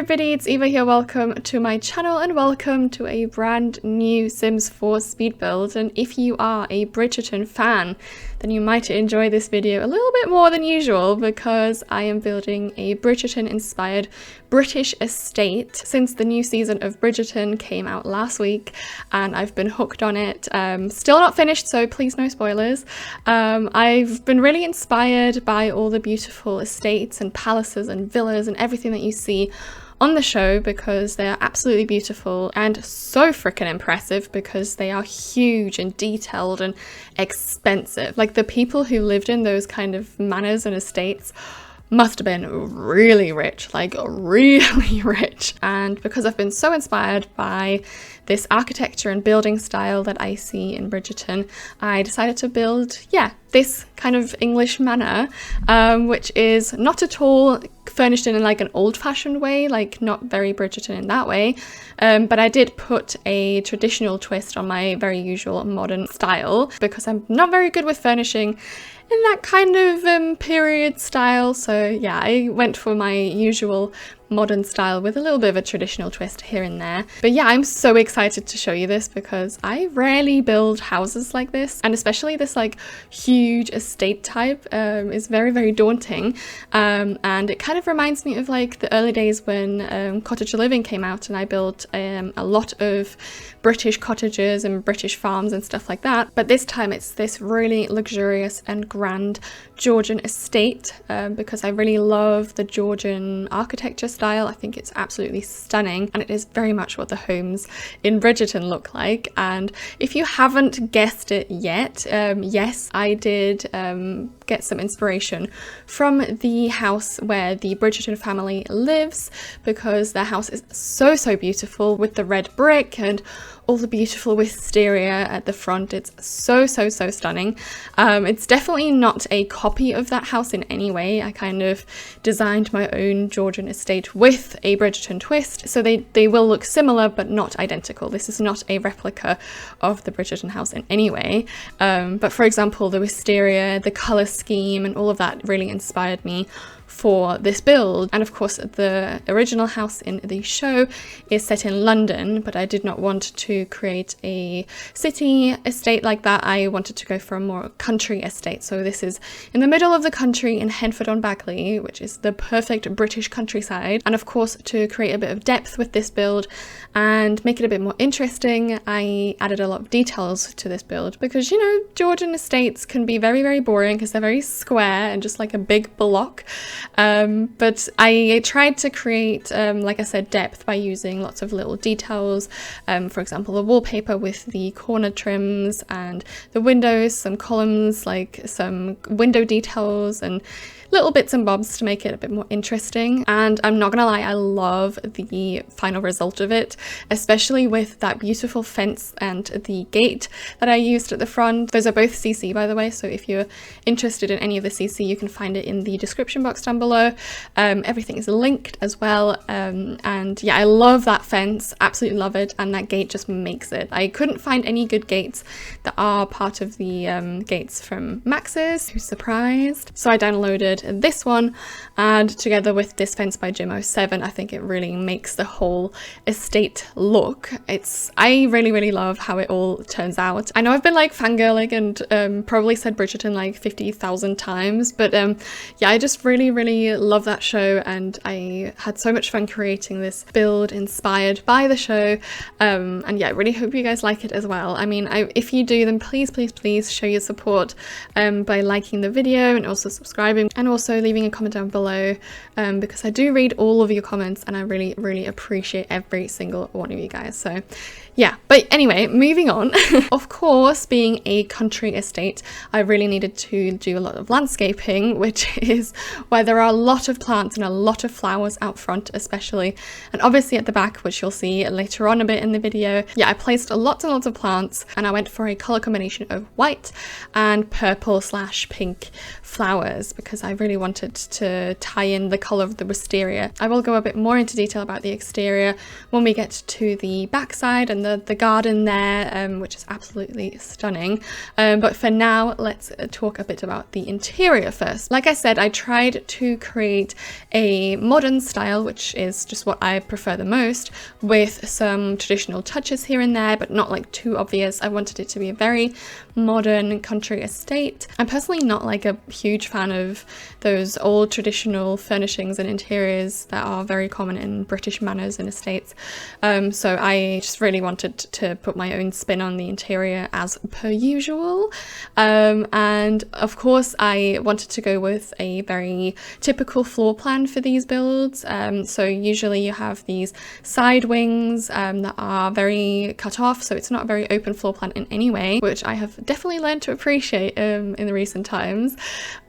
everybody, it's Eva here. Welcome to my channel and welcome to a brand new Sims 4 speed build. And if you are a Bridgerton fan, then you might enjoy this video a little bit more than usual because I am building a Bridgerton-inspired British estate since the new season of Bridgerton came out last week, and I've been hooked on it. Still not finished, so please no spoilers. I've been really inspired by all the beautiful estates and palaces and villas and everything that you see on the show because they are absolutely beautiful and so freaking impressive because they are huge and detailed and expensive. Like, the people who lived in those kind of manors and estates must have been really rich, like really rich. And because I've been so inspired by this architecture and building style that I see in Bridgerton, I decided to build, this kind of English manor, which is not at all furnished in like an old-fashioned way, like not very Bridgerton in that way, but I did put a traditional twist on my very usual modern style because I'm not very good with furnishing in that kind of period style. So yeah, I went for my usual modern style with a little bit of a traditional twist here and there. But yeah, I'm so excited to show you this because I rarely build houses like this, and especially this like huge estate type is very, very daunting. And it kind of reminds me of like the early days when cottage living came out, and I built a lot of British cottages and British farms and stuff like that. But this time it's this really luxurious and grand Georgian estate because I really love the Georgian architecture style. I think it's absolutely stunning, and it is very much what the homes in Bridgerton look like. And if you haven't guessed it yet, yes, I did get some inspiration from the house where the Bridgerton family lives, because their house is so beautiful with the red brick and all the beautiful wisteria at the front. It's so stunning. It's definitely not a copy of that house in any way. I kind of designed my own Georgian estate with a Bridgerton twist, so they will look similar but not identical. This is not a replica of the Bridgerton house in any way. But for example, the wisteria, the colour scheme and all of that really inspired me for this build. And of course the original house in the show is set in London, but I did not want to create a city estate like that. I wanted to go for a more country estate. So this is in the middle of the country in Henford-on-Bagley, which is the perfect British countryside. And of course, to create a bit of depth with this build and make it a bit more interesting, I added a lot of details to this build because, you know, Georgian estates can be very boring because they're very square and just like a big block. But I tried to create, like I said, depth by using lots of little details. For example, the wallpaper with the corner trims and the windows, some columns, like some window details and little bits and bobs to make it a bit more interesting. And I'm not gonna lie, I love the final result of it, especially with that beautiful fence and the gate that I used at the front. Those are both CC, by the way, so if you're interested in any of the CC, you can find it in the description box down below. Everything is linked as well. And yeah, I love that fence, absolutely love it, and that gate just makes it. I couldn't find any good gates that are part of the gates from Max's, who's surprised. So I downloaded this one, and together with this fence by Jim07, I think it really makes the whole estate look. I really love how it all turns out. I know I've been like fangirling and probably said Bridgerton like 50,000 times, but yeah, I just really love that show, and I had so much fun creating this build inspired by the show. And yeah, I really hope you guys like it as well. I mean, if you do, then please show your support by liking the video and also subscribing, and also leaving a comment down below because I do read all of your comments and I really appreciate every single one of you guys. So yeah, but anyway, moving on. Of course, being a country estate, I really needed to do a lot of landscaping, which is why there are a lot of plants and a lot of flowers out front especially, and obviously at the back, which you'll see later on a bit in the video. Yeah, I placed lots and lots of plants, and I went for a color combination of white and purple/pink flowers because I really wanted to tie in the colour of the wisteria. I will go a bit more into detail about the exterior when we get to the backside and the garden there, which is absolutely stunning. But for now, let's talk a bit about the interior first. Like I said, I tried to create a modern style, which is just what I prefer the most, with some traditional touches here and there, but not like too obvious. I wanted it to be a very modern country estate. I'm personally not like a huge fan of those old traditional furnishings and interiors that are very common in British manors and estates. So I just really wanted to put my own spin on the interior as per usual. And of course I wanted to go with a very typical floor plan for these builds. So usually you have these side wings that are very cut off, so it's not a very open floor plan in any way, which I have definitely learned to appreciate in the recent times.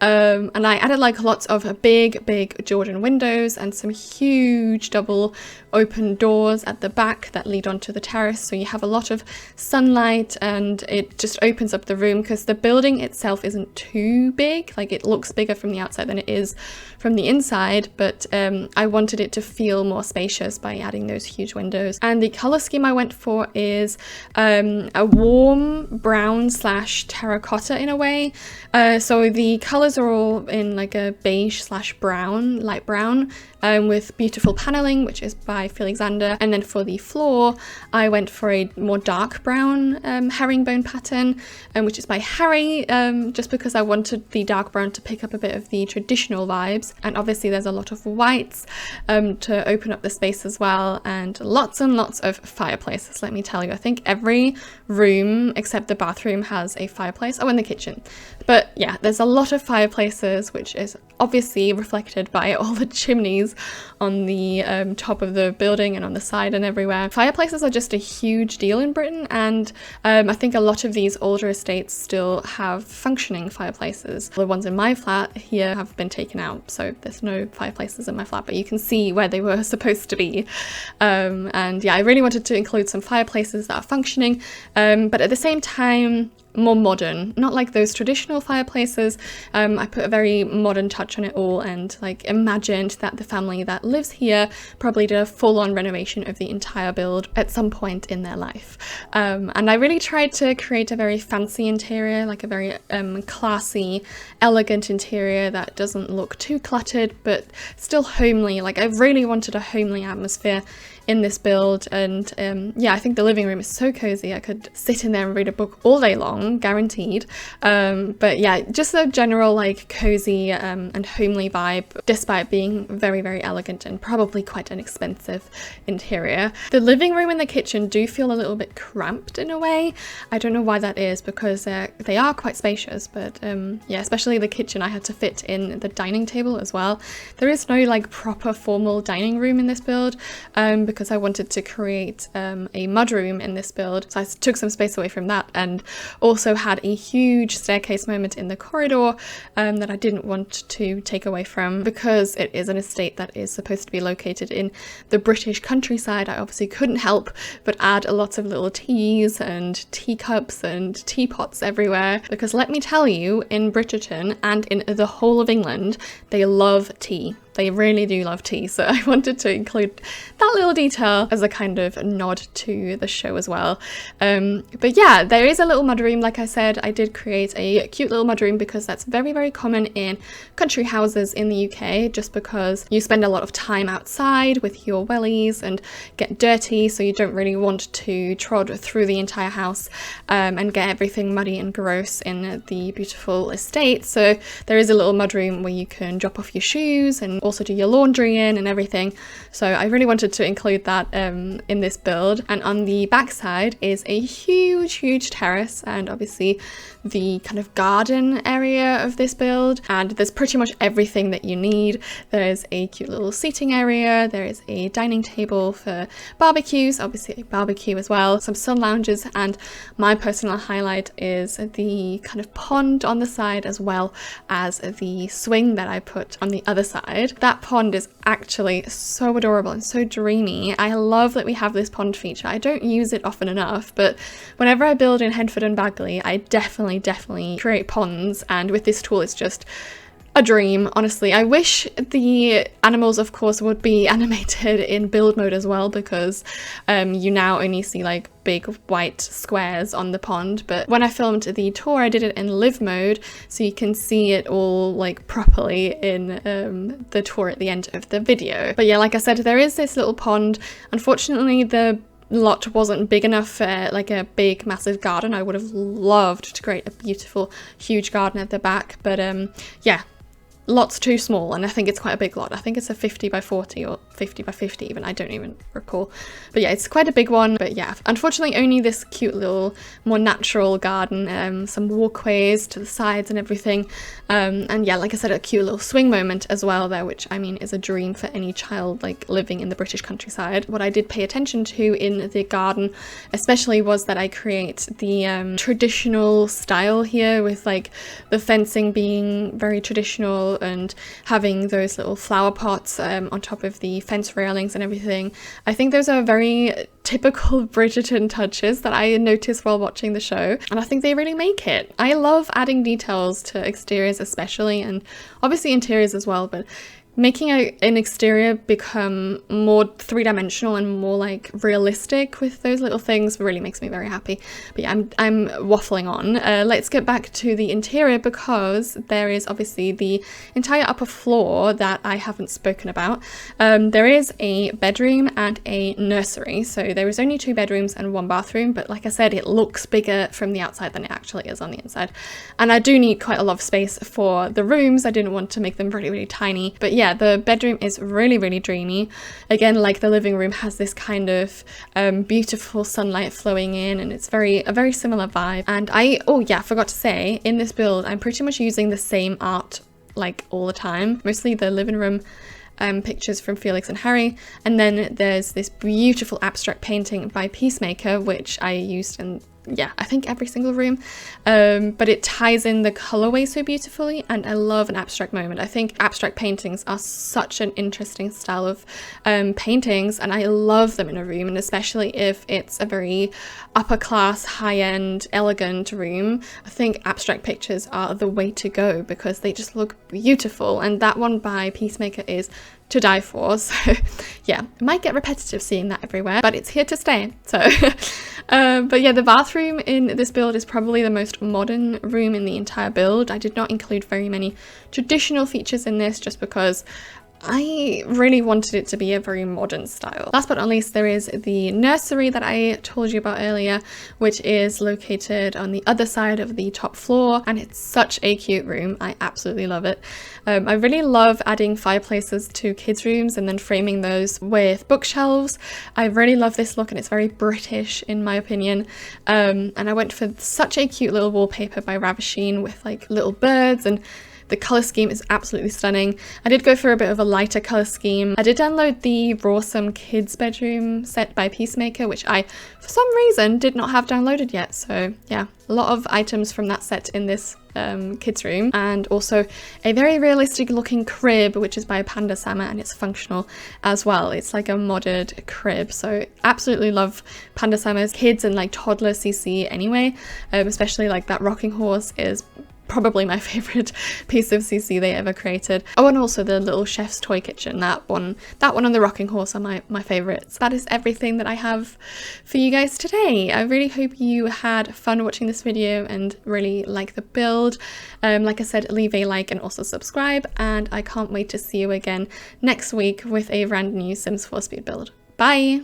And I added like lots of big Georgian windows and some huge double open doors at the back that lead onto the terrace, so you have a lot of sunlight and it just opens up the room, because the building itself isn't too big. Like, it looks bigger from the outside than it is from the inside, but I wanted it to feel more spacious by adding those huge windows. And the color scheme I went for is a warm brown / terracotta in a way. So the colors are all in like a beige / brown, light brown, with beautiful paneling, which is by Alexander. And then for the floor, I went for a more dark brown herringbone pattern, which is by Harry, just because I wanted the dark brown to pick up a bit of the traditional vibes. And obviously there's a lot of whites to open up the space as well, and lots of fireplaces, let me tell you. I think every room except the bathroom has a fireplace. Oh, and the kitchen. But yeah, there's a lot of fireplaces, which is obviously reflected by all the chimneys on the top of the building and on the side and everywhere. Fireplaces are just a huge deal in Britain, and I think a lot of these older estates still have functioning fireplaces. The ones in my flat here have been taken out, so there's no fireplaces in my flat, but you can see where they were supposed to be. And yeah, I really wanted to include some fireplaces that are functioning, but at the same time more modern, not like those traditional fireplaces. I put a very modern touch on it all, and like imagined that the family that lives here probably did a full-on renovation of the entire build at some point in their life. And I really tried to create a very fancy interior, like a very classy, elegant interior that doesn't look too cluttered but still homely. Like, I really wanted a homely atmosphere in this build, and yeah, I think the living room is so cozy. I could sit in there and read a book all day long, guaranteed. But yeah, just a general like cozy and homely vibe, despite being very elegant and probably quite an expensive interior. The living room and the kitchen do feel a little bit cramped in a way. I don't know why that is, because they are quite spacious, but yeah, especially the kitchen, I had to fit in the dining table as well. There is no like proper formal dining room in this build, because I wanted to create a mudroom in this build, so I took some space away from that, and also had a huge staircase moment in the corridor that I didn't want to take away from, because it is an estate that is supposed to be located in the British countryside. I obviously couldn't help but add a lot of little teas and teacups and teapots everywhere, because let me tell you, in Bridgerton and in the whole of England, they love tea. They really do love tea, so I wanted to include that little detail as a kind of nod to the show as well. But yeah, there is a little mudroom. Like I said, I did create a cute little mudroom because that's very common in country houses in the UK, just because you spend a lot of time outside with your wellies and get dirty, so you don't really want to trod through the entire house and get everything muddy and gross in the beautiful estate. So there is a little mudroom where you can drop off your shoes and also do your laundry in and everything. So I really wanted to include that in this build. And on the back side is a huge terrace, and obviously the kind of garden area of this build, and there's pretty much everything that you need. There's a cute little seating area, there is a dining table for barbecues, obviously a barbecue as well, some sun lounges, and my personal highlight is the kind of pond on the side, as well as the swing that I put on the other side. That pond is actually so adorable and so dreamy. I love that we have this pond feature. I don't use it often enough, but whenever I build in Henford-on-Bagley, I definitely create ponds, and with this tool it's just a dream, honestly. I wish the animals, of course, would be animated in build mode as well, because you now only see like big white squares on the pond. But when I filmed the tour, I did it in live mode, so you can see it all like properly in the tour at the end of the video. But yeah, like I said, there is this little pond. Unfortunately, the lot wasn't big enough for like a big massive garden. I would have loved to create a beautiful huge garden at the back, but yeah, lot's too small, and I think it's quite a big lot. I think it's a 50 by 40 or 50 by 50 even, I don't even recall. But yeah, it's quite a big one. But yeah, unfortunately only this cute little more natural garden, some walkways to the sides and everything, and yeah, like I said, a cute little swing moment as well there, which I mean is a dream for any child like living in the British countryside. What I did pay attention to in the garden especially was that I create the traditional style here, with like the fencing being very traditional and having those little flower pots on top of the fence railings and everything. I think those are very typical Bridgerton touches that I noticed while watching the show, and I think they really make it. I love adding details to exteriors especially, and obviously interiors as well, but making an exterior become more three-dimensional and more like realistic with those little things really makes me very happy. But yeah, I'm waffling on. Let's get back to the interior, because there is obviously the entire upper floor that I haven't spoken about. There is a bedroom and a nursery, so there is only 2 bedrooms and 1 bathroom, but like I said, it looks bigger from the outside than it actually is on the inside. And I do need quite a lot of space for the rooms. I didn't want to make them really, really tiny. But yeah, the bedroom is really, really dreamy. Again, like the living room has this kind of beautiful sunlight flowing in, and it's a very similar vibe. And oh yeah, I forgot to say, in this build, I'm pretty much using the same art like all the time, mostly the living room pictures from Felix and Harry, and then there's this beautiful abstract painting by Peacemaker, which I used in, yeah, I think every single room, but it ties in the colorway so beautifully, and I love an abstract moment. I think abstract paintings are such an interesting style of paintings, and I love them in a room, and especially if it's a very upper class, high-end, elegant room. I think abstract pictures are the way to go because they just look beautiful, and that one by Peacemaker is to die for. So yeah, it might get repetitive seeing that everywhere, but it's here to stay. So but yeah, the bathroom in this build is probably the most modern room in the entire build. I did not include very many traditional features in this just because I really wanted it to be a very modern style. Last but not least, there is the nursery that I told you about earlier, which is located on the other side of the top floor, and it's such a cute room. I absolutely love it. I really love adding fireplaces to kids' rooms and then framing those with bookshelves. I really love this look, and it's very British in my opinion. And I went for such a cute little wallpaper by Ravisheen with like little birds, and the colour scheme is absolutely stunning. I did go for a bit of a lighter colour scheme. I did download the Rawsome Kids Bedroom set by Peacemaker, which I, for some reason, did not have downloaded yet. So yeah, a lot of items from that set in this kids room, and also a very realistic looking crib, which is by Panda Sama, and it's functional as well. It's like a modded crib, so absolutely love Panda Sama's kids and like toddler CC anyway, especially like that rocking horse is probably my favorite piece of CC they ever created. Oh, and also the little chef's toy kitchen, that one and the rocking horse are my favorites. That is everything that I have for you guys today. I really hope you had fun watching this video and really like the build. Like I said, leave a like and also subscribe, and I can't wait to see you again next week with a brand new Sims 4 speed build. Bye!